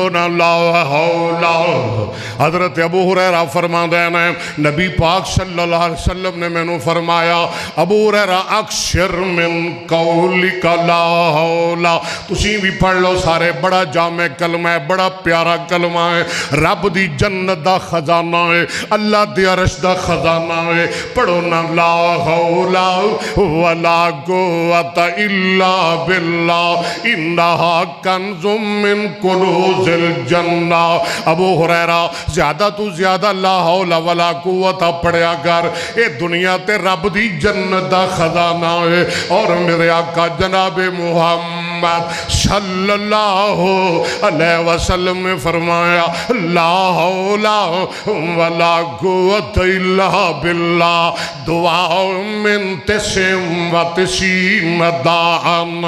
پڑھو نا لا حول. حضرت ابو ہریرہ فرماندے ہیں نبی پاک صلی اللہ علیہ وسلم نے میں نے فرمایا ابو ہریرہ اکثر من قولک لا حول. تسی بھی پڑھ لو سارے, بڑا جامع کلمہ ہے, بڑا پیارا کلمہ ہے. رب دی جنت دا خزانہ ہے, اللہ دی عرش دا خزانہ ہے. پڑھو نا لا حول ولا قوت الا باللہ انہا کنز من کنوز الجنہ. ابو ہریرہ زیادہ تو زیادہ لا حول ولا قوت پڑھیا کر, اے دنیا تے رب دی جنت دا خزانہ ہے. اور میرے آقا جناب محمد صلی اللہ علیہ وسلم نے فرمایا لا حول ولا قوت الا باللہ دعا من تسم و تسیم دعان.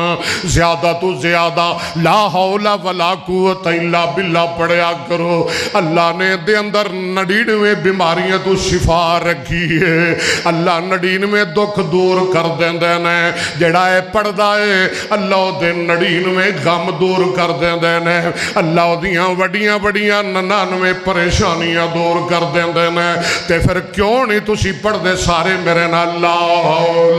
زیادہ تو زیادہ لا حول ولا قوت الا باللہ پڑھیا کرو. اللہ نے دے اندر 99 بیماریاں تو شفا رکھی ہے. اللہ 99 دکھ دور کر دیں دینے. جڑا ہے پڑھ دائے اللہ دے 99 غم دور کر دیں دینے. اللہ دیاں وڈیاں وڈیاں 99 پریشانیاں دور کر دیں دینے. تے پھر کیوں نہیں تسی پڑھ دے سارے میرے نا لا حول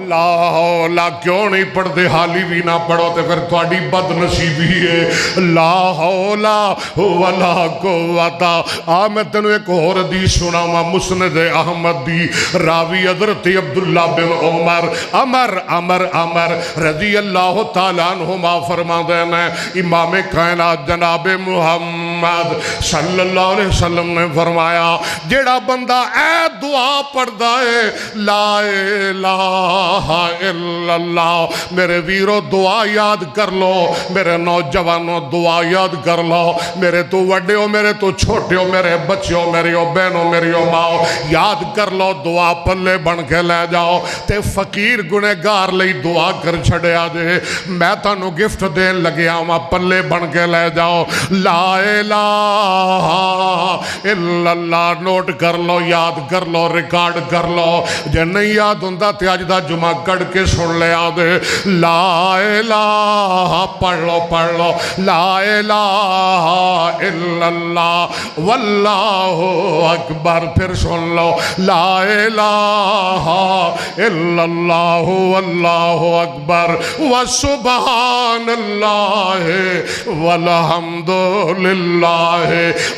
لا حول. کیوں نہیں پڑھ دے حالی بھی نہ پڑھو تے پھر تھوڑی بد نصیبی ہے. لا حول ولا قوت. میں تینوں ایک اور حدیث سناواں مسند احمد دی. راوی حضرت عبداللہ بن عمر رضی اللہ تعالیٰ عنہما فرماندے ہیں امام کائنات جناب محمد صلی اللہ علیہ وسلم نے فرمایا جیڑا بندہ اے دعا پڑھدا ہے لا الہ الا اللہ. میرے ویرو دعا یاد کر لو, میرے نوجوانوں دعا یاد کر لو, میرے تو وڈے ہو میرے تو چھوٹے ہو, میرے بچے ہو میری ہو بہنوں میری ہو ماں, یاد کر لو دعا پلے بن کے لے جاؤ. تے فقیر گنہگار لئی دعا کر چھڑیا جے. میں تانوں گفٹ دین لگیا ہوں پلے بن کے لے جاؤ لا الہ الا اللہ. نوٹ کر لو, یاد کر لو, ریکارڈ کر لو. جے نہیں یاد ہوندا تے اج دا جمعہ کڑ کے سن لیا دے. لا الہ پڑھ لو لا الہ الا اللہ واللہ اکبر. پھر سن لو لا الہ الا اللہ واللہ اکبر وسبحان اللہ والحمد للہ.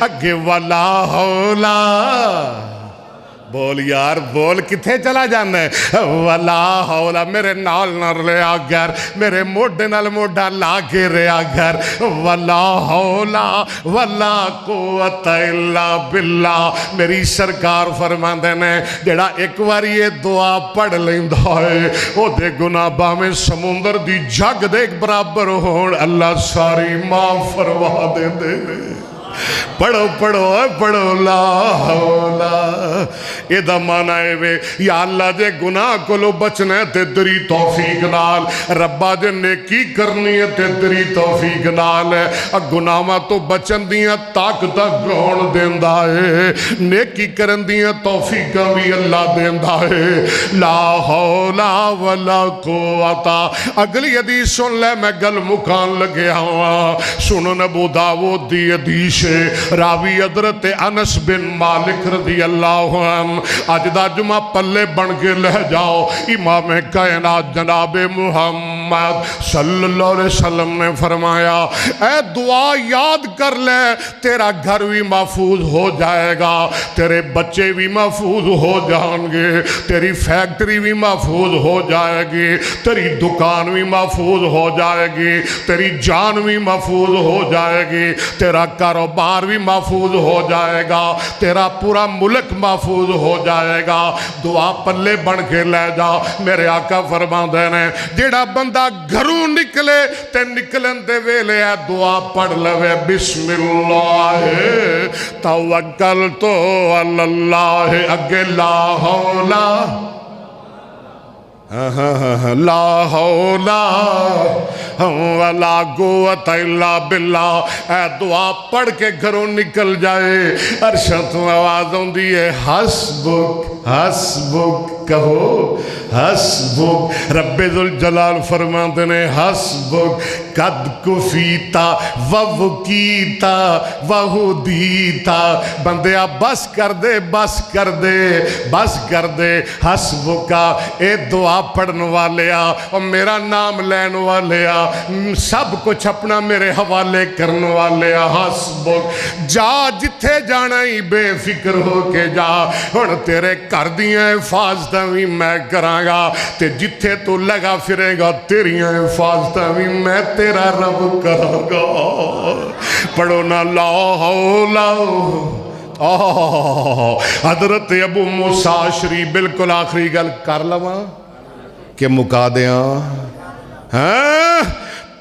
اگے ولا حول. بول یار بول کتھے چلا جانا ہے. ولا حول میرے نال نہ رہا گھر, میرے موڈے نال موڈا لا کے رہا گھر. ولا حول ولا قوت الا باللہ. میری سرکار فرماندے نے جڑا ایک بار یہ دعا پڑھ لیندا ہے او دے گناہ باویں سمندر دی جگ دے برابر ہون اللہ ساری معاف فرما دے دے. پڑھو پڑھو پڑھو لا حول. ایدہ مانا ہے وے یا اللہ جے گناہ کو لو بچنا ہے تے تیری توفیق نال, ربا جے نیکی کرنی ہے تے تیری توفیق نال ہے. گناہاں تو بچن دیاں طاقت گون دیندہ ہے, نیکی کرن دیاں توفیق بھی اللہ دیندہ ہے. لا حول ولا قوت. اگلی حدیث سن لے میں گل مکان لگیا ہوا. سنن ابو داؤد دی حدیث راوی حضرت انس بن مالک رضی اللہ عنہ. آج دا جمعہ پلے بن کے لہ جاؤ. امام کائنات جناب محمد صلی اللہ علیہ وسلم نے فرمایا اے دعا یاد کر لے تیرا گھر بھی محفوظ ہو جائے گا, تیرے بچے بھی محفوظ ہو جائیں گے, تیری فیکٹری بھی محفوظ ہو جائے گی, تیری دکان بھی محفوظ ہو جائے گی, تیری جان بھی محفوظ ہو جائے گی, تیرا کاروبار بھی محفوظ ہو جائے گا, تیرا پورا ملک محفوظ ہو جائے گا. دعا پلے بن کے لے جا. میرے آقا فرماندے نے جیڑا بندہ گھروں نکلے تے نکلن دے ویلے دعا پڑھ لوے بسم اللہ توکلت علی اللہ. اگے لا حول لا حول ولا قوت الا باللہ. اے دعا پڑھ کے گھروں نکل جائے عرشاں تو آواز ہوندی ہے حسبک حسبک کہو حسبک رب ذوالجلال فرماتے نے حسبک قد کفیتا ووکیتا وہدیتا بندیا بس کر دے بس کر دے بس کر دے حسبکا اے دعا پڑھن والیا اور میرا نام لین والیا سب کچھ اپنا میرے حوالے کرن والیا حسبک جا جتھے جانا ہی بے فکر ہو کے جا ہن تیرے کر دیاں حفاظتاں بھی میں کراں گا تے جتھے تو لگا پھرے گا تیریاں حفاظتاں بھی میں تیرا رب کراں گا پڑھو نا لا حول حضرت ابو موسیٰ شریف بالکل آخری گل کر لواں کہ مکا دیاں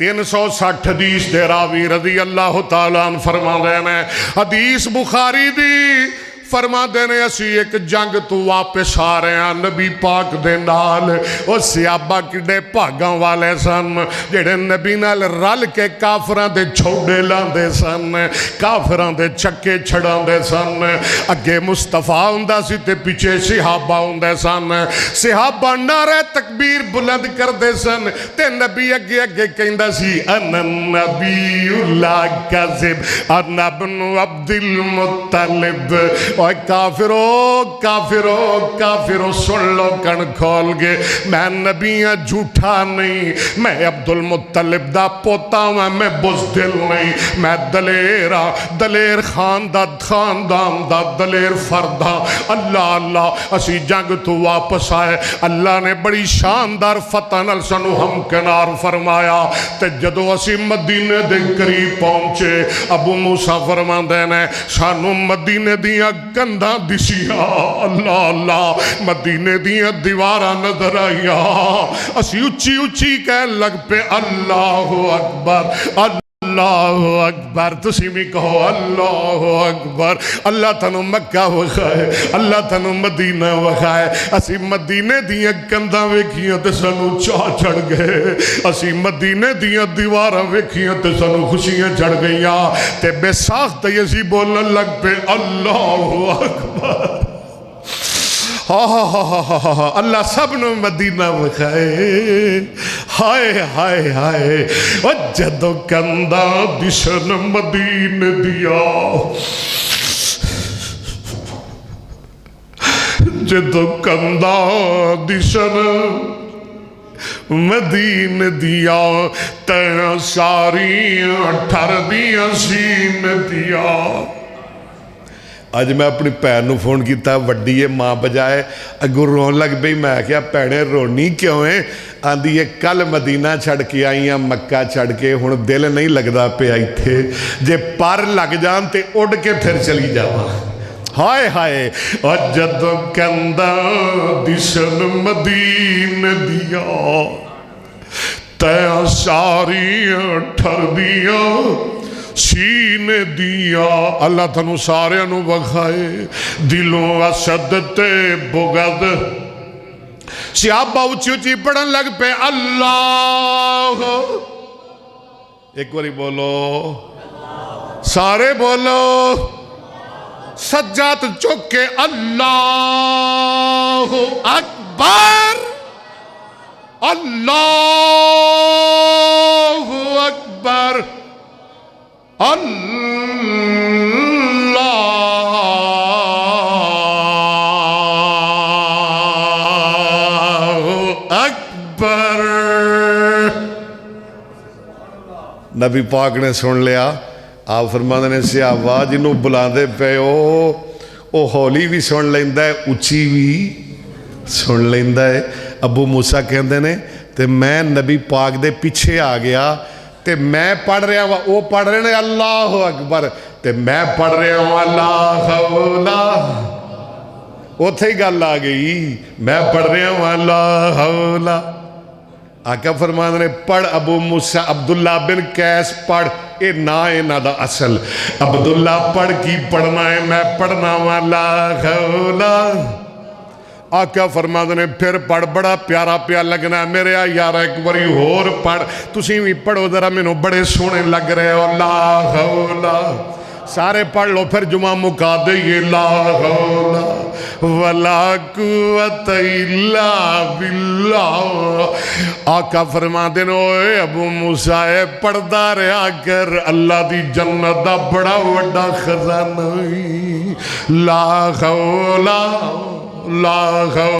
360 حدیث دے راوی رضی اللہ تعالیٰ عنہ فرما دینے حدیث بخاری دی فرما دینے اسی ایک جنگ تو واپس آ رہے ہیں نبی پاک دے نال او صحابہ کڈے بھاگاں والے سن جڑے نبی نال رل کے کافران دے چھوڑے لاندے سن کافران دے چکے چھڑان دے سن اگے مصطفیٰ ہوندہ سی تے پیچھے صحابہ ہوندے سن صحابہ نعرہ تکبیر بلند کر دے سن تے نبی اگے اگے کہندہ سی انا نبی لا کذب انا ابن عبد المطلب اوہ کافرو کافرو کافرو سن لو کن کھول گے میں نبی جھوٹا نہیں میں عبد المطلب دا پوتا ہوں میں بزدل نہیں میں دلیر خاندان دا دلیر فردہ اللہ اللہ اسی جنگ تو واپس آئے اللہ نے بڑی شاندار فتح نال سنو ہم کنار فرمایا تے جدو اسی مدینے دے قریب پہنچے ابو موسیٰ فرما دینے سانو مدینے دیا کندہ دسیا اللہ اللہ مدینے دیا دیوارہ نظر آیا اسی اچھی اچھی کہہ لگ پہ اللہ اکبر اللہ اکبر تسی بھی کہو اللہ اکبر اللہ تنو مکہ وکھائے اللہ تنو مدینہ وکھائے اسی مدینے دیا کندہ ویکھیاں تے سنو چاہ چڑھ گئے اسی مدینے دیا دیوارہ ویکھیاں تے سنو خوشیاں چڑھ گئیاں تے بے ساخت یسی بولن لگ پہ اللہ اکبر اللہ سب نے مدینہ وکھائے ہائے ہائے ہائے جدو کندہ دشن مدینہ دیا جدو کندہ دشن مدینہ دیا تیاں ساریاں ٹھر دیا سین دیا آج میں اپنی پیر نو فون کیتا وڈی ہے ماں بجائے اگو رون لگ بھئی میں کیا پیڑے رونی کیوں ہیں آندھی یہ کل مدینہ چھڑ کے آئیاں مکہ چھڑ کے ہون دل نہیں لگدا پہ آئی تھے جے پر لگ جان تے اڑ کے پھر چلی جاواں ہائے ہائے جد کندہ دشن مدینہ دیا تیاں ساریاں ٹھر دیا سین دیا اللہ تنو سارے انو بخائے دلوں اسد تے بغد صحابہ اچھی اچھی پڑھن لگ پہ اللہ ایک باری بولو سارے بولو سجاد چکے اللہ اکبر اللہ اکبر اللہ اکبر نبی پاک نے سن لیا آپ فرمانے نے صحابہ جنہوں بلاندے پہ او ہولی بھی سن لیندہ ہے اچھی بھی سن لیندہ ہے ابو موسیٰ کہندے نے تے میں نبی پاک دے پیچھے آ گیا تے میں پڑھ رہا ہوں وہ پڑھ رہے ہیں اللہ اکبر تے میں پڑھ رہا ہوں اللہ حولا وہ تھے گل آ گئی میں پڑھ رہا ہوں اللہ حولا آقا فرمان نے پڑھ ابو موسیٰ عبداللہ بن قیس پڑھ اے نا اے نا دا اصل عبداللہ پڑھ کی پڑھنا ہے میں پڑھنا ہوں اللہ حولا آقا فرماتے نے پھر پڑھ بڑا پیارا پیا لگنا میرے یار ایک باری ہور پڑھ تسی بھی پڑھو ذرا میں نو بڑے سونے لگ رہے ہو لا حولا سارے پڑھ لو پھر جمعہ مکا دئیے لا حول ولا قوت الا باللہ آقا فرما دینا اے ابو موسیٰ اے پڑھدا رہا کر اللہ دی جنت دا بڑا وڈا خزانہ لا حول لا حول